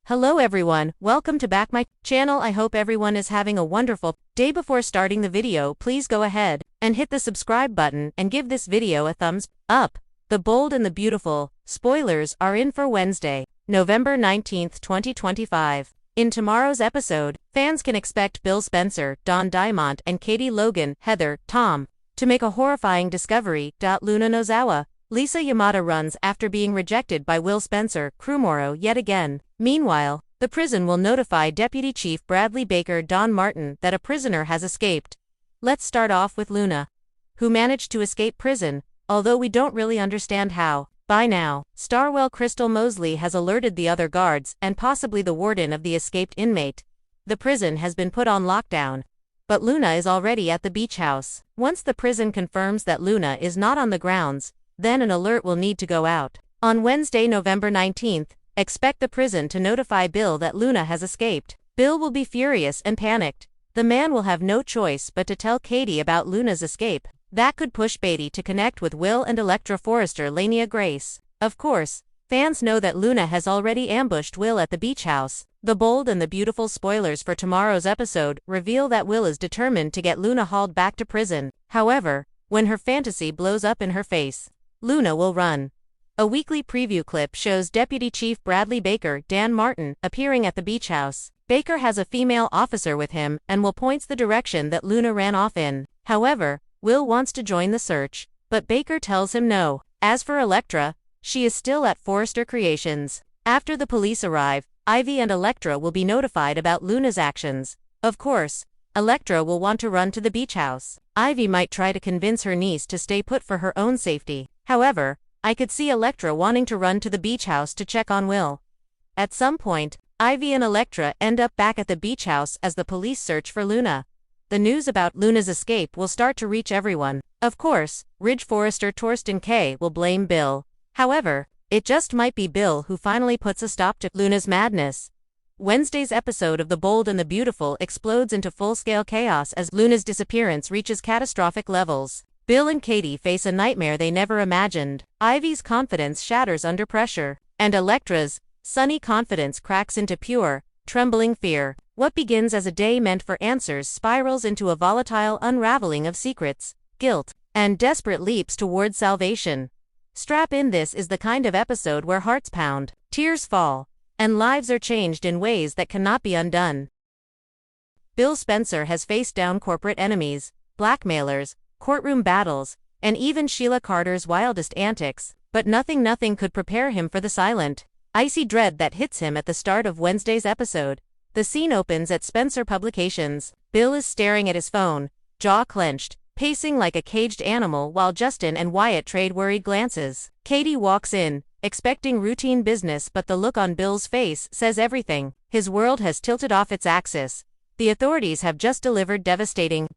Hello everyone, welcome to back my channel. I hope everyone is having a wonderful day. Before starting the video, please go ahead and hit the subscribe button and give this video a thumbs up. The Bold and the Beautiful spoilers are in for Wednesday, November 19th, 2025. In tomorrow's episode, fans can expect Bill Spencer, Don Diamont, and Katie Logan, Heather, Tom, to make a horrifying discovery. Luna Nozawa, Lisa Yamada runs after being rejected by Will Spencer, Crewmoro yet again. Meanwhile, the prison will notify Deputy Chief Bradley Baker Don Martin that a prisoner has escaped. Let's start off with Luna, who managed to escape prison, although we don't really understand how. By now, Starwell Crystal Mosley has alerted the other guards and possibly the warden of the escaped inmate. The prison has been put on lockdown, but Luna is already at the beach house. Once the prison confirms that Luna is not on the grounds, then an alert will need to go out. On Wednesday, November 19th, expect the prison to notify Bill that Luna has escaped. Bill will be furious and panicked. The man will have no choice but to tell Katie about Luna's escape. That could push Beatty to connect with Will and Electra Forrester Lania Grace. Of course, fans know that Luna has already ambushed Will at the beach house. The Bold and the Beautiful spoilers for tomorrow's episode reveal that Will is determined to get Luna hauled back to prison. However, when her fantasy blows up in her face, Luna will run. A weekly preview clip shows Deputy Chief Bradley Baker Dan Martin appearing at the beach house. Baker has a female officer with him and Will points the direction that Luna ran off in. However, Will wants to join the search, but Baker tells him no. As for Electra, she is still at Forrester Creations. After the police arrive, Ivy and Electra will be notified about Luna's actions. Of course, Electra will want to run to the beach house. Ivy might try to convince her niece to stay put for her own safety. However, I could see Electra wanting to run to the beach house to check on Will. At some point, Ivy and Electra end up back at the beach house as the police search for Luna. The news about Luna's escape will start to reach everyone. Of course, Ridge Forrester Torsten K will blame Bill. However, it just might be Bill who finally puts a stop to Luna's madness. Wednesday's episode of The Bold and the Beautiful explodes into full-scale chaos as Luna's disappearance reaches catastrophic levels. Bill and Katie face a nightmare they never imagined. Ivy's confidence shatters under pressure, and Electra's sunny confidence cracks into pure, trembling fear. What begins as a day meant for answers spirals into a volatile unraveling of secrets, guilt, and desperate leaps towards salvation. Strap in, this is the kind of episode where hearts pound, tears fall, and lives are changed in ways that cannot be undone. Bill Spencer has faced down corporate enemies, blackmailers, courtroom battles, and even Sheila Carter's wildest antics, but nothing could prepare him for the silent, icy dread that hits him at the start of Wednesday's episode. The scene opens at Spencer Publications. Bill is staring at his phone, jaw clenched, pacing like a caged animal while Justin and Wyatt trade worried glances. Katie walks in, expecting routine business, but the look on Bill's face says everything. His world has tilted off its axis. The authorities have just delivered devastating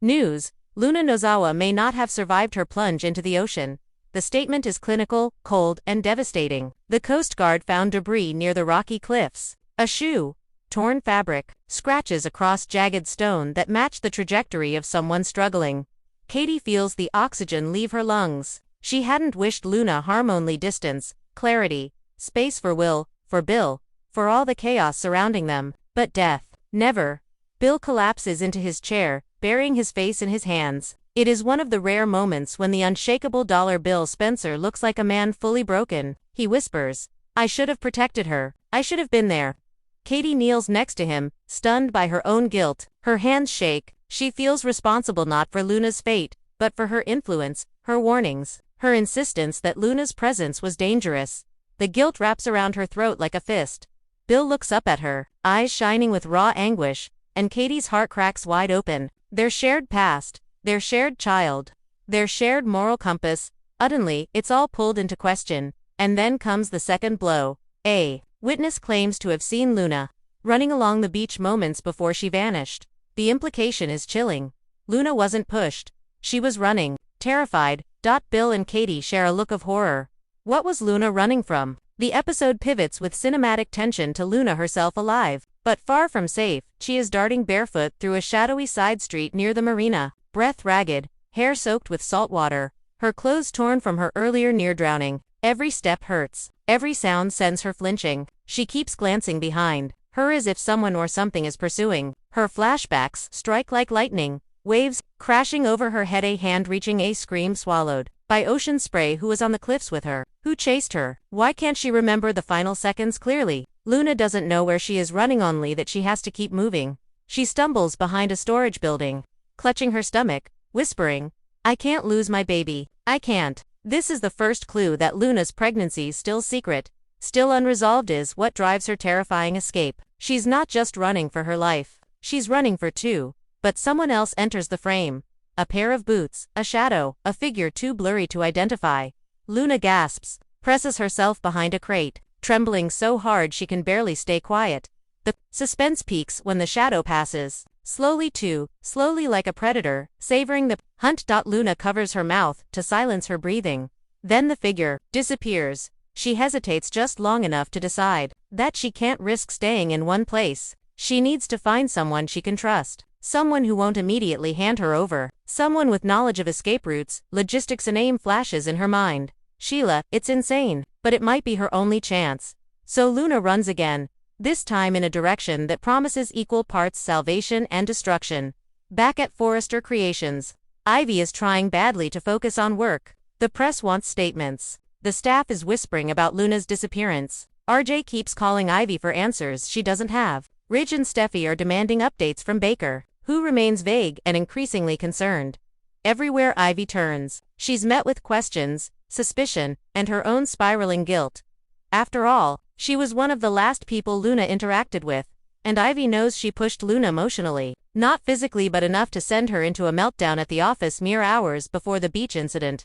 news. Luna Nozawa may not have survived her plunge into the ocean. The statement is clinical, cold, and devastating. The Coast Guard found debris near the rocky cliffs. A shoe, torn fabric, scratches across jagged stone that match the trajectory of someone struggling. Katie feels the oxygen leave her lungs. She hadn't wished Luna harm, only distance, clarity, space for Will, for Bill, for all the chaos surrounding them, but death. Never. Bill collapses into his chair, burying his face in his hands. It is one of the rare moments when the unshakable dollar Bill Spencer looks like a man fully broken. He whispers, "I should have protected her. I should have been there." Katie kneels next to him, stunned by her own guilt. Her hands shake. She feels responsible not for Luna's fate, but for her influence, her warnings, her insistence that Luna's presence was dangerous. The guilt wraps around her throat like a fist. Bill looks up at her, eyes shining with raw anguish, and Katie's heart cracks wide open. Their shared past, their shared child, their shared moral compass, utterly, it's all pulled into question. And then comes the second blow. A witness claims to have seen Luna running along the beach moments before she vanished. The implication is chilling. Luna wasn't pushed. She was running, terrified. Bill and Katie share a look of horror. What was Luna running from? The episode pivots with cinematic tension to Luna herself alive, but far from safe. She is darting barefoot through a shadowy side street near the marina, breath ragged, hair soaked with salt water, her clothes torn from her earlier near drowning. Every step hurts, every sound sends her flinching. She keeps glancing behind her as if someone or something is pursuing her. Flashbacks strike like lightning, waves crashing over her head, a hand reaching, a scream swallowed by ocean spray. Who was on the cliffs with her? Who chased her? Why can't she remember the final seconds clearly? Luna doesn't know where she is running, only that she has to keep moving. She stumbles behind a storage building, clutching her stomach, whispering, "I can't lose my baby. I can't." This is the first clue that Luna's pregnancy, still secret, still unresolved, is what drives her terrifying escape. She's not just running for her life. She's running for two. But someone else enters the frame. A pair of boots, a shadow, a figure too blurry to identify. Luna gasps, presses herself behind a crate, trembling so hard she can barely stay quiet. The suspense peaks when the shadow passes. Slowly like a predator, savoring the hunt. Luna covers her mouth to silence her breathing. Then the figure disappears. She hesitates just long enough to decide that she can't risk staying in one place. She needs to find someone she can trust. Someone who won't immediately hand her over. Someone with knowledge of escape routes, logistics. A name flashes in her mind. Sheila. It's insane, but it might be her only chance. So Luna runs again, this time in a direction that promises equal parts salvation and destruction. Back at Forrester Creations, Ivy is trying badly to focus on work. The press wants statements. The staff is whispering about Luna's disappearance. RJ keeps calling Ivy for answers she doesn't have. Ridge and Steffi are demanding updates from Baker, who remains vague and increasingly concerned. Everywhere Ivy turns, she's met with questions, suspicion, and her own spiraling guilt. After all, she was one of the last people Luna interacted with, and Ivy knows she pushed Luna emotionally, not physically but enough to send her into a meltdown at the office mere hours before the beach incident.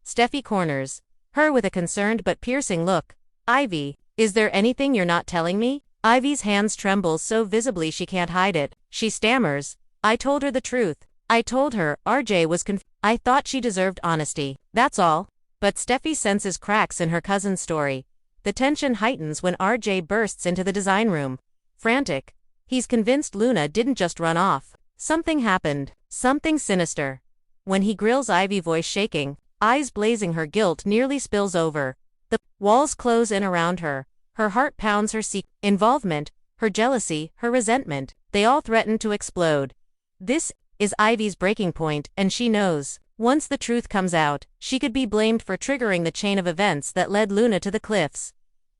Steffi corners her with a concerned but piercing look. "Ivy, is there anything you're not telling me?" Ivy's hands tremble so visibly she can't hide it. She stammers, "I told her the truth. I told her RJ was I thought she deserved honesty. That's all." But Steffi senses cracks in her cousin's story. The tension heightens when RJ bursts into the design room. Frantic, he's convinced Luna didn't just run off. Something happened. Something sinister. When he grills Ivy, voice shaking, eyes blazing, her guilt nearly spills over. The walls close in around her. Her heart pounds, her involvement, her jealousy, her resentment, they all threaten to explode. This is Ivy's breaking point, and she knows, once the truth comes out, she could be blamed for triggering the chain of events that led Luna to the cliffs.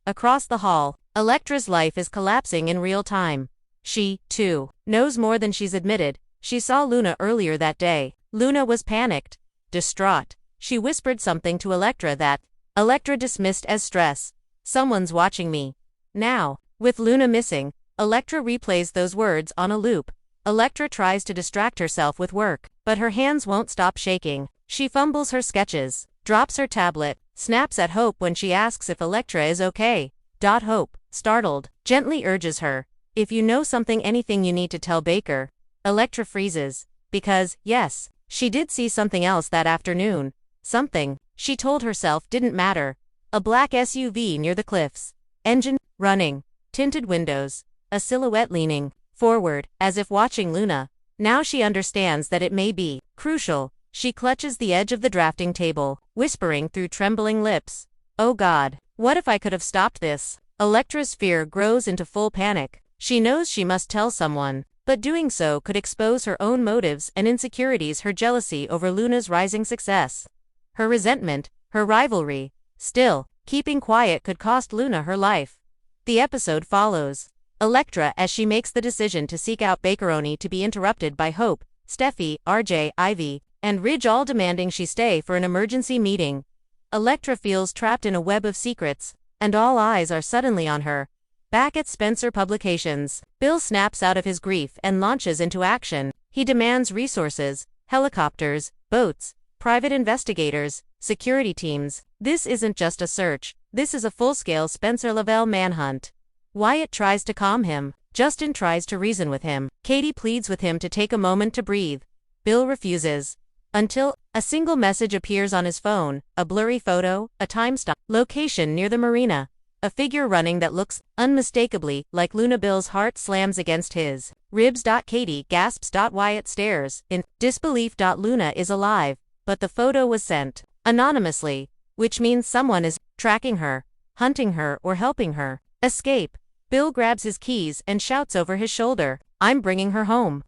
Across the hall, Electra's life is collapsing in real time. She, too, knows more than she's admitted. She saw Luna earlier that day. Luna was panicked, distraught. She whispered something to Electra that Electra dismissed as stress. "Someone's watching me." Now, with Luna missing, Electra replays those words on a loop. Electra tries to distract herself with work, but her hands won't stop shaking. She fumbles her sketches, drops her tablet, snaps at Hope when she asks if Electra is okay. Hope, startled, gently urges her, "If you know something, anything, you need to tell Baker." Electra freezes, because, yes, she did see something else that afternoon. Something, she told herself, didn't matter. A black SUV near the cliffs. Engine running. Tinted windows. A silhouette leaning forward, as if watching Luna. Now she understands that it may be crucial. She clutches the edge of the drafting table, whispering through trembling lips, "Oh God, what if I could have stopped this?" Electra's fear grows into full panic. She knows she must tell someone, but doing so could expose her own motives and insecurities, her jealousy over Luna's rising success, her resentment, her rivalry. Still, keeping quiet could cost Luna her life. The episode follows Electra as she makes the decision to seek out Baker, only to be interrupted by Hope, Steffi, RJ, Ivy, and Ridge, all demanding she stay for an emergency meeting. Electra feels trapped in a web of secrets, and all eyes are suddenly on her. Back at Spencer Publications, Bill snaps out of his grief and launches into action. He demands resources, helicopters, boats, private investigators, security teams. This isn't just a search, this is a full-scale Spencer Lavelle manhunt. Wyatt tries to calm him. Justin tries to reason with him. Katie pleads with him to take a moment to breathe. Bill refuses. Until a single message appears on his phone, a blurry photo, a time-stamp, location near the marina, a figure running that looks unmistakably like Luna. Bill's heart slams against his ribs. Katie gasps. Wyatt stares in disbelief. Luna is alive, but the photo was sent anonymously, which means someone is tracking her, hunting her, or helping her. Escape. Bill grabs his keys and shouts over his shoulder, "I'm bringing her home."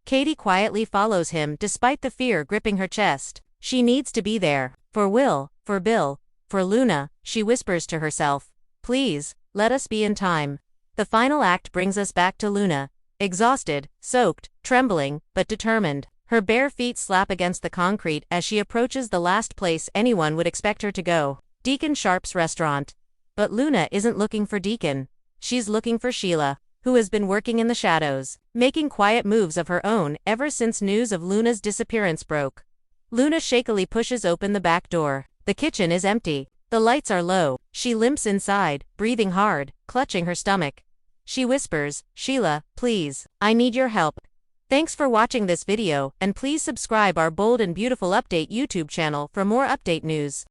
Katie quietly follows him despite the fear gripping her chest. She needs to be there. For Will, for Bill, for Luna, she whispers to herself. Please, let us be in time. The final act brings us back to Luna. Exhausted, soaked, trembling, but determined. Her bare feet slap against the concrete as she approaches the last place anyone would expect her to go. Deacon Sharp's restaurant. But Luna isn't looking for Deacon. She's looking for Sheila, who has been working in the shadows, making quiet moves of her own ever since news of Luna's disappearance broke. Luna shakily pushes open the back door. The kitchen is empty. The lights are low. She limps inside, breathing hard, clutching her stomach. She whispers, "Sheila, please, I need your help." Thanks for watching this video, and please subscribe our Bold and Beautiful Update YouTube channel for more update news.